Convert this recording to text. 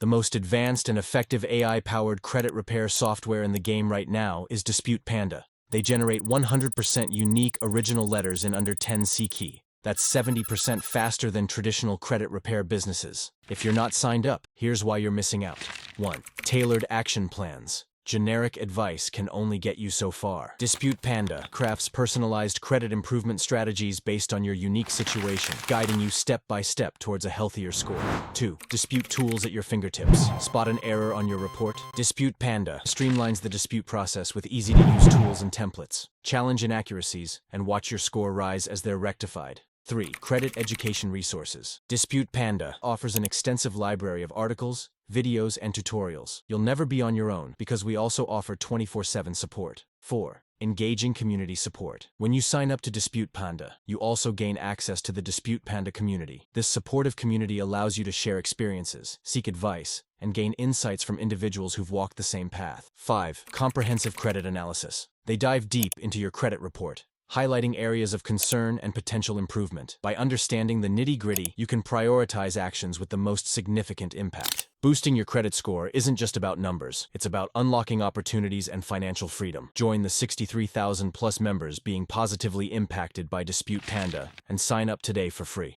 The most advanced and effective AI-powered credit repair software in the game right now is Dispute Panda. They generate 100% unique original letters in under 10 key. That's 70% faster than traditional credit repair businesses. If you're not signed up, here's why you're missing out. 1. Tailored action plans. Generic advice can only get you so far. Dispute Panda crafts personalized credit improvement strategies based on your unique situation, guiding you step by step towards a healthier score. 2. Dispute tools at your fingertips. Spot an error on your report? Dispute Panda streamlines the dispute process with easy-to-use tools and templates. Challenge inaccuracies and watch your score rise as they're rectified. 3. Credit education resources. Dispute Panda offers an extensive library of articles, videos, and tutorials. You'll never be on your own because we also offer 24/7 support. 4. Engaging community support. When you sign up to Dispute Panda, you also gain access to the Dispute Panda community. This supportive community allows you to share experiences, seek advice, and gain insights from individuals who've walked the same path. 5. Comprehensive credit analysis. They dive deep into your credit report, highlighting areas of concern and potential improvement. By understanding the nitty-gritty, you can prioritize actions with the most significant impact. Boosting your credit score isn't just about numbers, it's about unlocking opportunities and financial freedom. Join the 63,000 plus members being positively impacted by Dispute Panda and sign up today for free.